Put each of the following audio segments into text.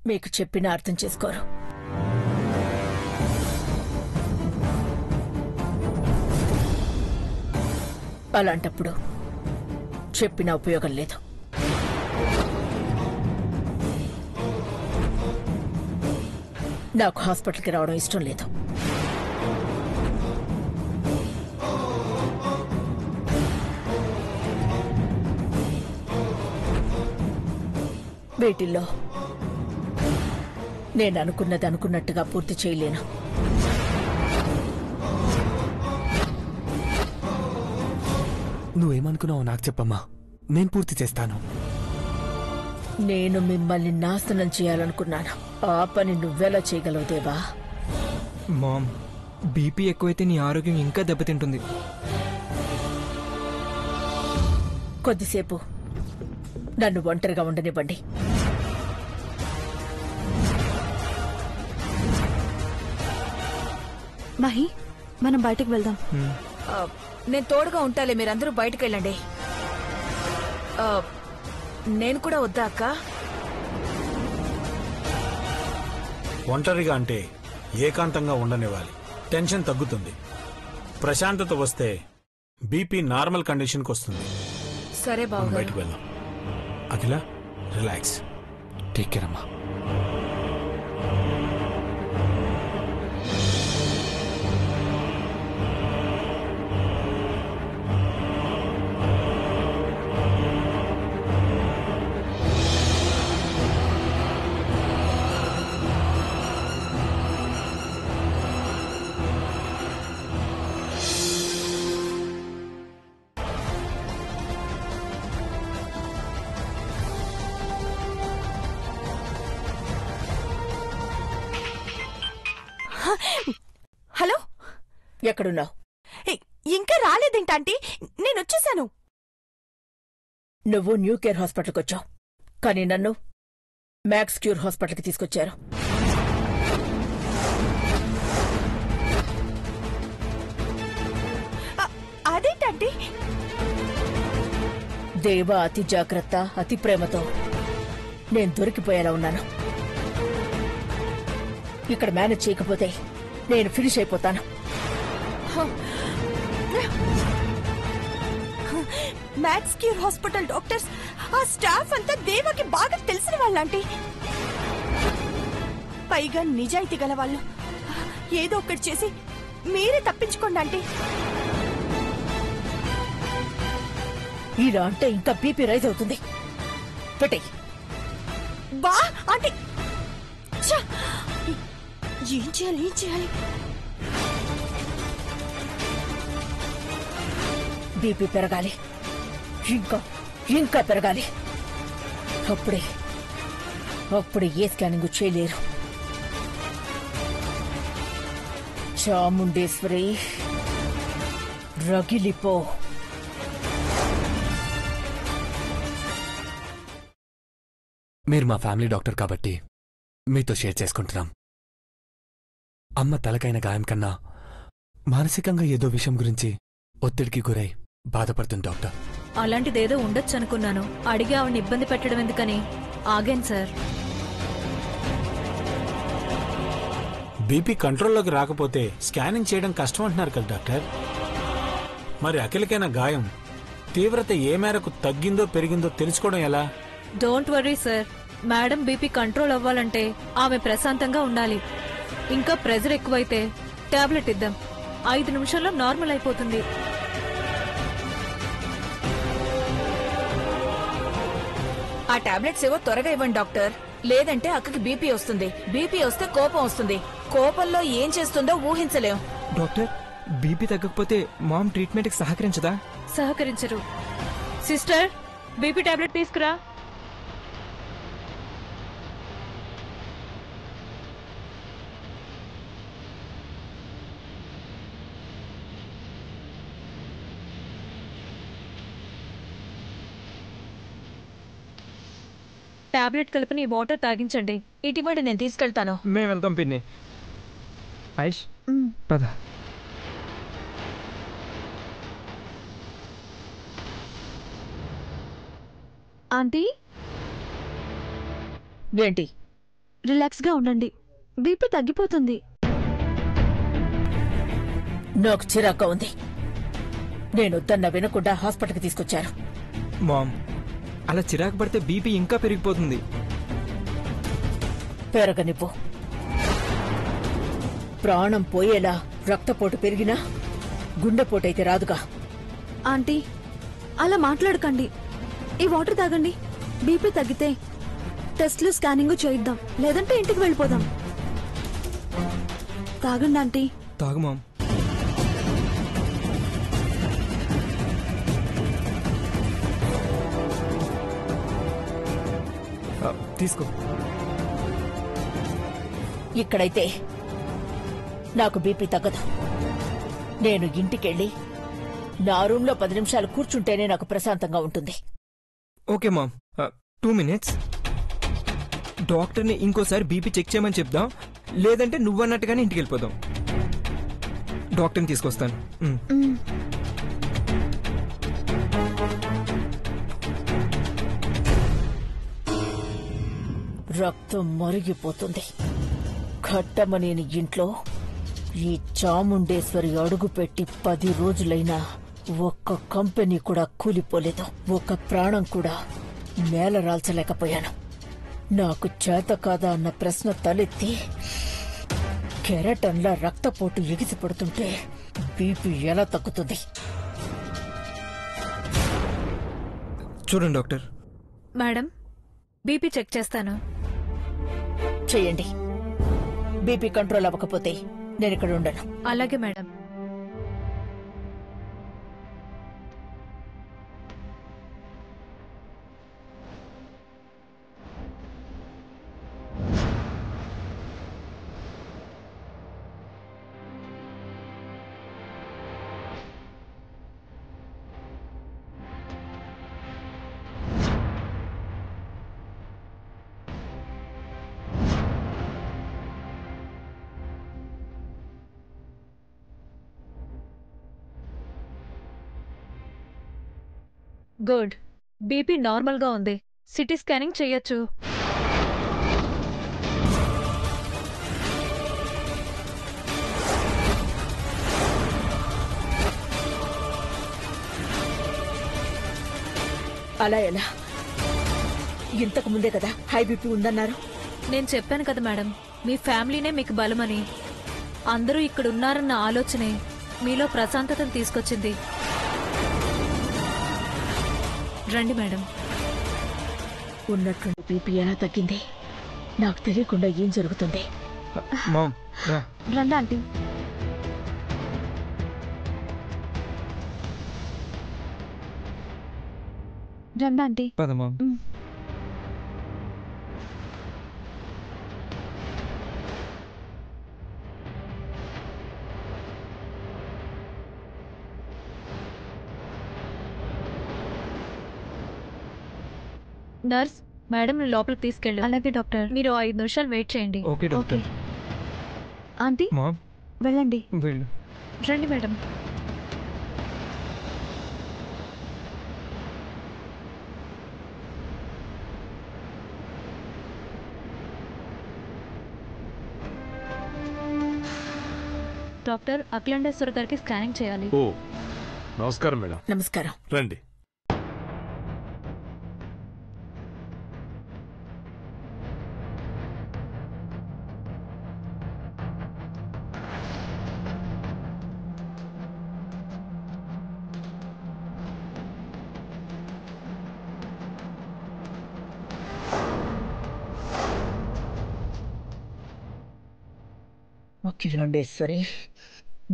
మీకు చెప్పినా అర్థం చేసుకోరు. అలాంటప్పుడు చెప్పినా ఉపయోగం లేదు. నాకు హాస్పిటల్కి రావడం ఇష్టం లేదు. వీటిల్లో నేను అనుకున్నది అనుకున్నట్టుగా పూర్తి చేయలేను. నువ్వేమనుకున్నావో నాకు చెప్పమ్మా, నేను పూర్తి చేస్తాను. నేను మిమ్మల్ని నాశనం చేయాలనుకున్నాను. ఆ పని నువ్వెలా చేయగలవు దేవా? మామ్, బీపీ ఎక్కువైతే నీ ఆరోగ్యం ఇంకా దెబ్బతింటుంది. కొద్దిసేపు నన్ను ఒంటరిగా ఉండనివ్వండి. మహి, మనం బయటకు వెళ్దాం. నేను తోడుగా ఉంటాలే, మీరందరూ బయటకు వెళ్ళండి. నేను కూడా వద్దా అక్క? ఒంటరిగా అంటే ఏకాంతంగా ఉండనివ్వాలి. టెన్షన్ తగ్గుతుంది. ప్రశాంతత వస్తే బీపీ నార్మల్ కండిషన్కి వస్తుంది. సరే బాబు, బయటకు వెళ్దాం. అఖిల, రిలాక్స్. టేక్ కేర్ అమ్మా. హలో, ఎక్కడున్నావు? ఇంకా రాలేదేంటంటీ? నేను వచ్చేసాను. నువ్వు న్యూ కేర్ హాస్పిటల్కి వచ్చావు, కానీ నన్ను మ్యాక్స్ క్యూర్ హాస్పిటల్కి తీసుకొచ్చారు. అదేంటంటీ? దేవా అతి జాగ్రత్త, అతి ప్రేమతో నేను దొరికిపోయేలా ఉన్నాను. ఇక్కడ మేనేజ్ చేయకపోతే నేను ఫినిష్ అయిపోతాను. మ్యాక్స్ క్యూర్ హాస్పిటల్ డాక్టర్స్, ఆ స్టాఫ్ అంతా దేవాకి బాగా తెలిసిన వాళ్ళంటీ. పైగా నిజాయితీ గల వాళ్ళు. ఏదో ఒకటి చేసి మీరే తప్పించుకోండి ఆంటీ. ఇలా అంటే ఇంకా బీపీ రైజ్ అవుతుంది. పెట్టేయ్. బా ఆంటీ, ఏం చేయాలి? బీపీ పెరగాలి, ఇంకా పెరగాలి. అప్పుడే ఏ స్కానింగ్ చేయలేరు. చాముండేశ్వరి, రగిలిపో. మీరు మా ఫ్యామిలీ డాక్టర్ కాబట్టి మీతో షేర్ చేసుకుంటున్నాం. అమ్మ తలకైన గాయం కన్నా మానసికంగా ఏదో విషయం గురించి ఒత్తిడికి గురై బాధపడుతుంది డాక్టర్. అలాంటిదేదో ఉండొచ్చు అనుకున్నాను. అడిగి ఆవిడని ఇబ్బంది పెట్టడం ఎందుకని ఆగాను సార్. బీపీ కంట్రోల్లోకి రాకపోతే స్కానింగ్ చేయడం కష్టం అంటున్నారు కదా డాక్టర్. మరి అఖిలకైన గాయం తీవ్రత ఏ మేరకు తగ్గిందో పెరిగిందో తెలుసుకోవడం ఎలా? Don't worry sir, madam BP control అవ్వాలంటే ఆమె ప్రశాంతంగా ఉండాలి. ఇంకా ప్రెజర్ ఎక్కువైతే టాబ్లెట్ ఇద్దాం, 5 నిమిషాల్లో నార్మల్ అయిపోతుంది. ఆ టాబ్లెట్స్ ఏవో త్వరగా ఇవ్వండి డాక్టర్. లేదంటే అక్కకి బీపీ వస్తుంది. బీపీ వస్తే కోపం వస్తుంది. కోపంలో ఏం చేస్తుందో ఊహించలేం. డాక్టర్, బీపీ తగ్గకపోతే మామ్ ట్రీట్మెంట్కి సహకరించదా? సహకరించరు. సిస్టర్, బీపీ టాబ్లెట్ తీసుకురా. టాబ్లెట్ కలిపి వాటర్ తాగించండి. ఇటీవల నేను తీసుకెళ్తాను. మేము వెళ్తాం పిన్ని. ఐష్, పద. ఆంటీ, ఏంటి రిలాక్స్గా ఉండండి, బీపీ తగ్గిపోతుంది. నాకు చిరాగ్గా ఉంది. నేను వద్దన్న వినకుండా హాస్పిటల్కి తీసుకొచ్చారు. మామ్, అలా చిరాకు పడితే బీపీ ఇంకా పెరిగిపోతుంది. పెరగనివ్వు. ప్రాణం పోయేలా రక్తపోటు పెరిగినా గుండెపోటైతే రాదుగా. ఆంటీ, అలా మాట్లాడకండి. ఈ వాటర్ తాగండి. బీపీ తగ్గితే టెస్ట్లు స్కానింగ్ చేయిద్దాం, లేదంటే ఇంటికి వెళ్ళిపోదాం. తాగండి ఆంటీ. తాగు మామ్. తీసుకో. ఇక్కడైతే నాకు బీపీ తగ్గదు. నేను ఇంటికెళ్ళి నా రూంలో 10 నిమిషాలు కూర్చుంటేనే నాకు ప్రశాంతంగా ఉంటుంది. Okay mom, 2 minutes. డాక్టర్ని ఇంకోసారి బీపీ చెక్ చేయమని చెప్దాం, లేదంటే నువ్వన్నట్టుగానే ఇంటికి వెళ్ళిపోదాం. డాక్టర్ని తీసుకొస్తాను. రక్తం మరిగిపోతుంది. ఘట్టమనేని ఇంట్లో ఈ చాముండేశ్వరి అడుగుపెట్టి 10 రోజులైనా ఒక్క కంపెనీ కూడా కూలిపోలేదు. ఒక్క ప్రాణం కూడా నేల రాల్చలేకపోయాను. నాకు చేత కాదా అన్న ప్రశ్న తలెత్తి కెరటంలా రక్తపోటు ఎగిసిపడుతుంటే బీపీ ఎలా తగ్గుతుంది? చూడండి డాక్టర్. మేడం, బీపీ చెక్ చేస్తాను. చెయ్యండి. బీపీ కంట్రోల్ అవ్వకపోతే నేను ఇక్కడ ఉండను. అలాగే మేడం. గుడ్. బీపీ నార్మల్గా ఉంది. సిటీ స్కానింగ్ చెయ్యొచ్చు. అలా ఎలా? ఇంతకు ముందే కదా హై బీపీ ఉందన్నారు. నేను చెప్పాను కదా మేడం, మీ ఫ్యామిలీనే మీకు బలమని. అందరూ ఇక్కడ ఉన్నారన్న ఆలోచనే మీలో ప్రశాంతతను తీసుకొచ్చింది. రండి మేడం. ఉన్నట్టుండి బీపీ ఎలా తగ్గింది? నాకు తెలియకుండా ఏం జరుగుతుంది? మామ్, రా. రండి ఆంటీ. రండి ఆంటీ. పద మామ్. నర్స్, మేడం లోపలికి తీసుకెళ్ళు. అలాగే డాక్టర్. మీరు 5 నిమిషాలు వెయిట్ చేయండి. Okay doctor. ఆంటీ మామ్, వెళ్ళండి. వెళ్ళు. రండి మేడం. డాక్టర్, అఖిలండేశ్వర్ గారికి స్కానింగ్ చేయాలి. ఓ, నమస్కారం మేడం. నమస్కారం. రండి. అఖిలాండేశ్వరి,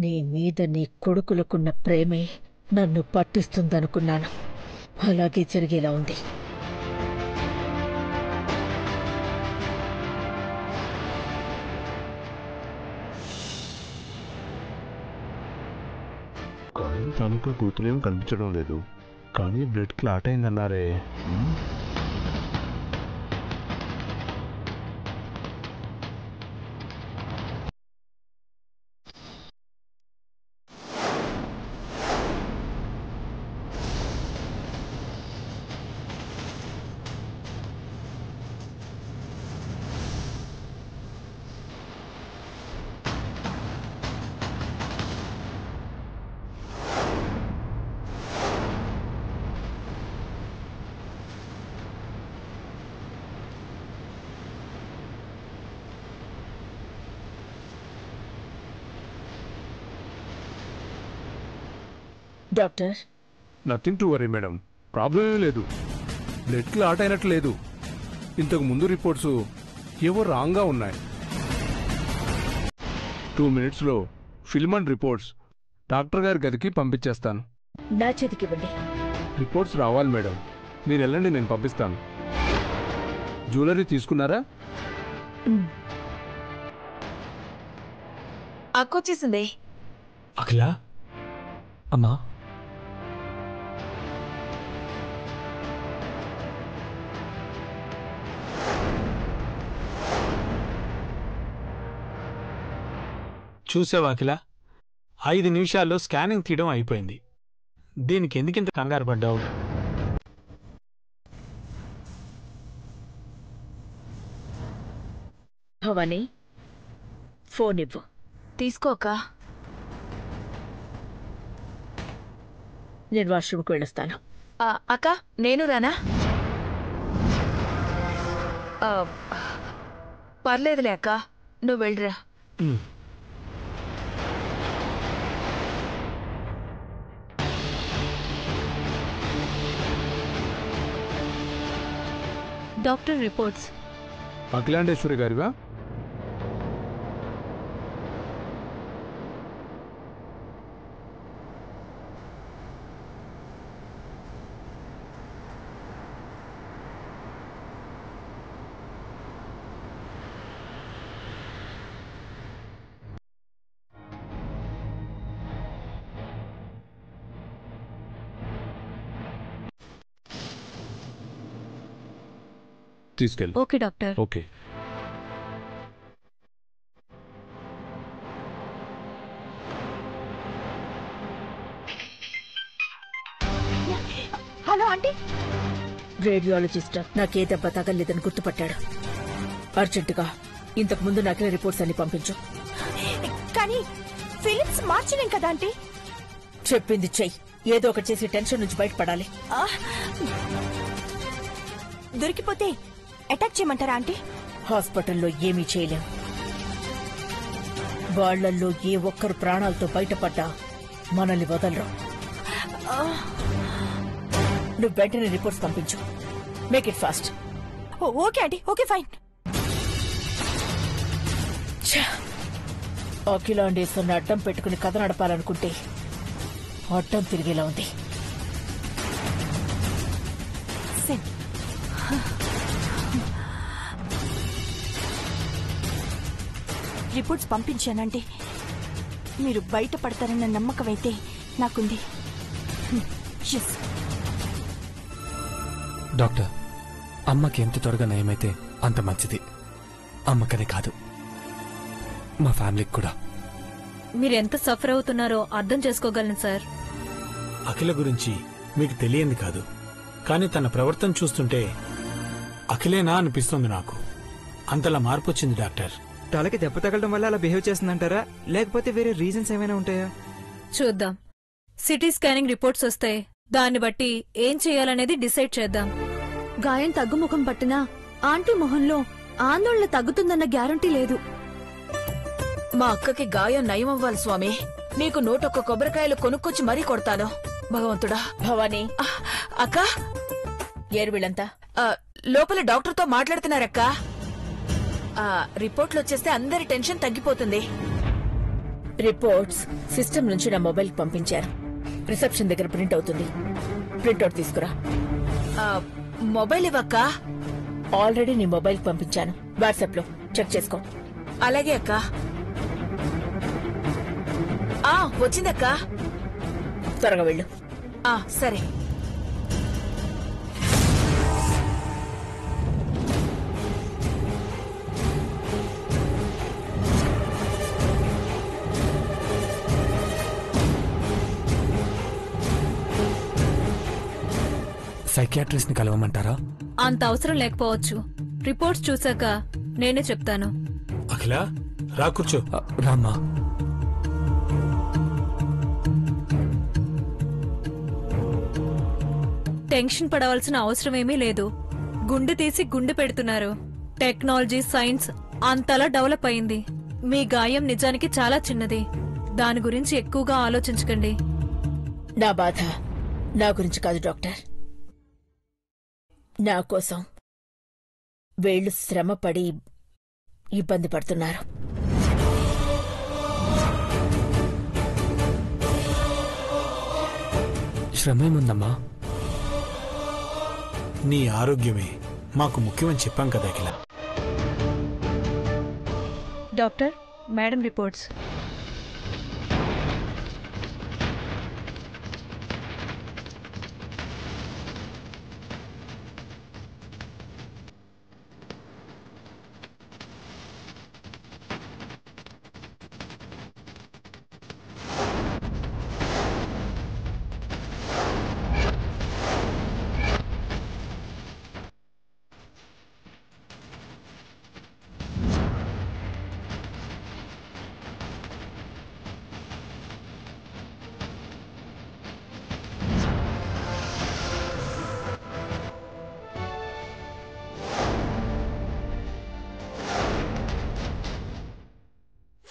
నీ మీద నీ కొడుకులకున్న ప్రేమే నన్ను పట్టిస్తుందనుకున్నాను. అలాగే జరిగేలా ఉంది. కానీ తనకు కూతురేం కనిపించడం లేదు, కానీ బ్లడ్ క్లాట్ అయిందన్నారే. Doctor nothing to worry madam, problem ఏం లేదు. బ్లడ్ క్లాట్ అయినట్లు లేదు. ఇంతకు ముందు రిపోర్ట్స్ ఏవో రాంగ్గా ఉన్నాయి. 2 minutesలో ఫిల్మ్ అండ్ రిపోర్ట్స్ డాక్టర్ గారి గదికి పంపించేస్తాను. నా చేతికి ఇవ్వండి. రిపోర్ట్స్ రావాలి మేడం, మీరు వెళ్ళండి, నేను పంపిస్తాను. జ్యువెలరీ తీసుకున్నారా? అక్కొచ్చేసింది. అఖిల అమ్మా, చూసావా అఖిల, 5 నిమిషాల్లో స్కానింగ్ తీయడం అయిపోయింది. దీనికి ఎందుకింత కంగారు పడ్డావు? భవానీ, ఫోన్ ఇవ్వు. తీసుకోక. నేను వాష్రూమ్కి వెళ్ళొస్తాను. అక్క నేను రానా? పర్లేదులే అక్క, నువ్వు వెళ్ళరా. Doctor reports. అఖిలాండేశ్వరి గారివా? తీసుకెళ్ళి. Okay doctor. Okay. Hello aunty. Radiologist నాకే దెబ్బ తగలేదని గుర్తుపట్టాడు. అర్జెంటుగా ఇంతకు ముందు నాకే రిపోర్ట్స్ అన్ని పంపించు. కానీ ఫిలిమ్స్ మార్చలేం కదా ఆంటీ. చెప్పింది చెయ్యి. ఏదో ఒకటి చేసి టెన్షన్ నుంచి బయటపడాలి. దొరికిపోతే అటాక్ చేయమంటారా ఆంటీ? హాస్పిటల్లో ఏమీ చేయలేం. వాళ్లల్లో ఏ ఒక్కరు ప్రాణాలతో బయటపడ్డా మనల్ని వదలరు. నువ్వు వెంటనే రిపోర్ట్స్ పంపించు. Make it fast. Okay aunty, okay fine. అఖిలాండేశ్వరిని అడ్డం పెట్టుకుని కథ నడపాలనుకుంటే అడ్డం తిరిగేలా ఉంది. రిపోర్ట్స్ పంపించానంటే మీరు బయటపడతారన్న నమ్మకం అయితే నాకుంది. డాక్టర్, అమ్మకి ఎంత త్వరగా నయమైతే అంత మంచిది. అమ్మకనే కాదు, మా ఫ్యామిలీకి కూడా. మీరు ఎంత సఫర్ అవుతున్నారో అర్థం చేసుకోగలను సార్. అఖిల గురించి మీకు తెలియంది కాదు, కానీ తన ప్రవర్తన చూస్తుంటే అఖిలేనా అనిపిస్తుంది నాకు. అంతలా మార్పు వచ్చింది డాక్టర్. తలకి దెబ్బ తగలడం వల్ల అలా బిహేవ్ చేస్తుందంటారా, లేకపోతే వేరే రీజన్స్ ఏమైనా ఉంటాయా? చూద్దాం. సిటీ స్కానింగ్ రిపోర్ట్స్ వస్తాయి, దాన్ని బట్టి ఏం చేయాలనేది డిసైడ్ చేద్దాం. గాయం తగ్గుముఖం పట్టినా ఆంటీ మొహంలో ఆందోళన తగ్గుతుందన్న గ్యారంటీ లేదు. మా అక్కకి గాయం నయం అవ్వాలి స్వామి. నీకు 101 కొబ్బరికాయలు కొనుక్కొచ్చి మరీ కొడతాను. భగవంతుడా. భవానీ, అక్క, ఏరు వీళ్ళంతా? లోపల డాక్టర్తో మాట్లాడుతున్నారక్క. రిపోర్ట్లు వచ్చేస్తే అందరి టెన్షన్ తగ్గిపోతుంది. రిపోర్ట్స్ సిస్టమ్ నుంచి నా మొబైల్ కి పంపించారు. రిసెప్షన్ దగ్గర ప్రింట్ అవుతుంది. ప్రింట్అవుట్ తీసుకురా. మొబైల్ ఇవ్వక్క. ఆల్రెడీ నీ మొబైల్ కి పంపించాను. వాట్సాప్ లో చెక్ చేసుకో. అలాగే అక్క. వచ్చిందక్క. త్వరగా వెళ్ళు. సరే. సైకియాట్రిస్ట్ ని కలవమంటారా? అంత అవసరం లేకపోవచ్చు. రిపోర్ట్స్ చూశాక నేనే చెప్తాను. అఖిల, రా కూర్చో. రామ్మా. టెన్షన్ పడవలసిన అవసరమేమీ లేదు. గుండె తీసి గుండె పెడుతున్నారు. టెక్నాలజీ, సైన్స్ అంతలా డెవలప్ అయింది. మీ గాయం నిజానికి చాలా చిన్నది. దాని గురించి ఎక్కువగా ఆలోచించకండి. నా బాధ నా గురించి కాదు డాక్టర్. నా కోసం వీళ్లు శ్రమపడి ఇబ్బంది పడుతున్నారు. శ్రమేముందమ్మా? నీ ఆరోగ్యమే మాకు ముఖ్యమని చెప్పాం కదా Akhila. Doctor, madam reports.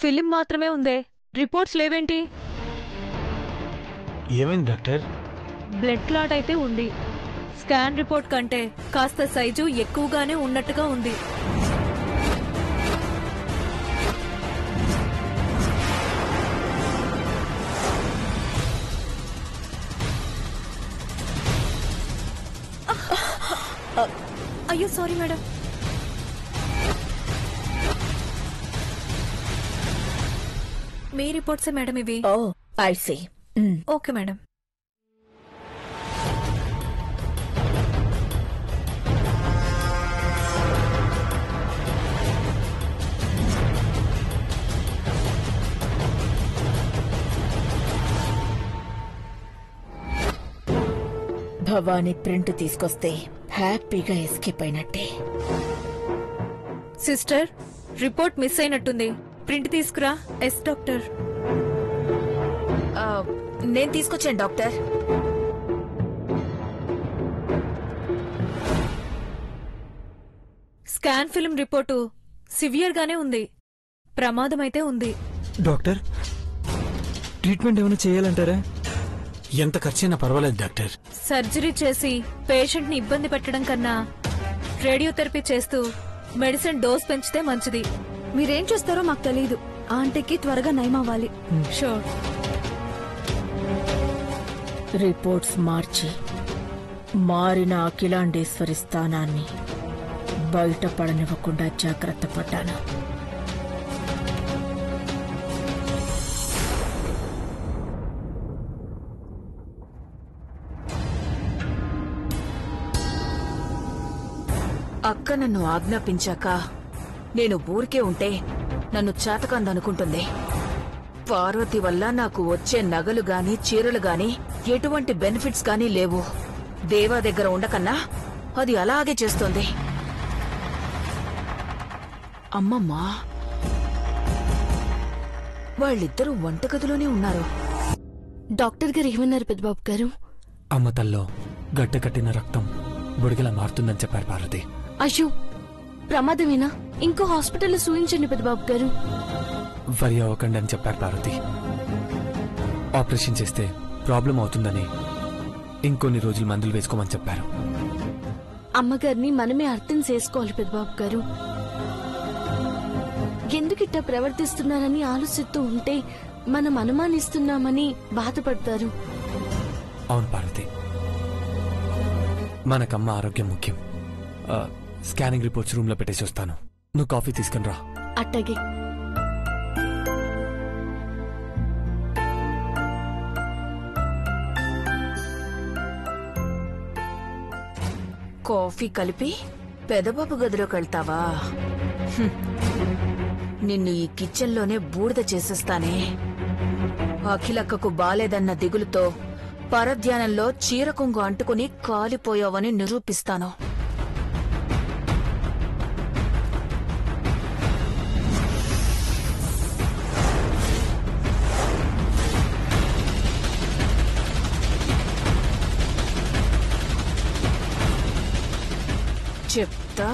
Film మాత్రమే ఉందే, రిపోర్ట్స్ లేవేంటి? ఏమైంది డాక్టర్? బ్లడ్ క్లాట్ అయితే ఉంది. స్కాన్ రిపోర్ట్ కంటే కాస్త సైజు ఎక్కువగానే ఉన్నట్టుగా ఉంది. అయ్యో సారీ మేడం. మీ రిపోర్ట్సే మేడం ఇవి. Oh I see. Okay madam. Bhavani print తీసుకొస్తే హ్యాపీగా ఎస్కేప్ అయినట్టే. సిస్టర్, రిపోర్ట్ మిస్ అయినట్టుంది, ప్రింట్ తీసుకురా. Yes doctor. నేను తీసుకొచ్చాను doctor. Scan film report severe గానే ఉంది. ప్రమాదం అయితే ఉంది. డాక్టర్, ట్రీట్మెంట్ ఏమైనా చేయాలంటారా? ఎంత ఖర్చైనా పర్వాలేదు డాక్టర్. సర్జరీ చేసి పేషెంట్ ని ఇబ్బంది పెట్టడం కన్నా రేడియోథెరపీ చేస్తూ మెడిసిన్ డోస్ పెంచితే మంచిది. మీరేం చేస్తారో మాకు తెలియదు. ఆంటీకి త్వరగా నయమవ్వాలి. షూర్. రిపోర్ట్స్ మార్చి మారిన అఖిలాండేశ్వరి స్థానాన్ని బయటపడనివ్వకుండా జాగ్రత్త పడ్డాను. అక్క నన్ను ఆజ్ఞాపించాక నేను ఊరికే ఉంటే నన్ను చేతకందనుకుంటుంది. పార్వతి వల్ల నాకు వచ్చే నగలు గాని చీరలు గాని ఎటువంటి బెనిఫిట్స్ గాని లేవు. దేవా దగ్గర ఉండకన్నా అది అలాగే చేస్తోంది. అమ్మమ్మా, వాళ్ళిద్దరూ వంటగదిలోనే ఉన్నారు. డాక్టర్ గారు ఏమన్నారు పెద్దబాబు గారు? అమ్మ తల్లో గడ్డ కట్టిన రక్తం బుడిగలా మారుతుందని చెప్పారు పార్వతి. అయ్యో, ప్రమాదమేనా? ఇంకో హాస్పిటల్లో చూయించండి పెద్దబాబు గారు. వరి అవ్వకండి అని చెప్పారు పార్వతి. ఆపరేషన్ చేస్తే ప్రాబ్లం అవుతుందని ఇంకొన్ని రోజులు మందులు వేసుకోమని చెప్పారు. అమ్మగారిని మనమే అర్థం చేసుకోవాలి పెద్దబాబు గారు. ఎందుకిట్లా ప్రవర్తిస్తున్నారని ఆలోచిస్తూ ఉంటే మనం అనుమానిస్తున్నామని బాధపడతారు. అవును పార్వతి, మనకమ్మ ఆరోగ్యం ముఖ్యం. స్కానింగ్ రిపోర్ట్స్ రూమ్ లో పెట్టేసి వస్తాను. నువ్వు కాఫీ తీసుకుని రా. అట్టగే. కాఫీ కలిపి పెదబాబు గదిలోకి వెళ్తావా? నిన్ను ఈ కిచెన్లోనే బూడిద చేసేస్తానే. అఖిలక్కకు బాలేదన్న దిగులుతో పరధ్యానంలో చీర కొంగు అంటుకుని కాలిపోయావని నిరూపిస్తాను. చెప్తా.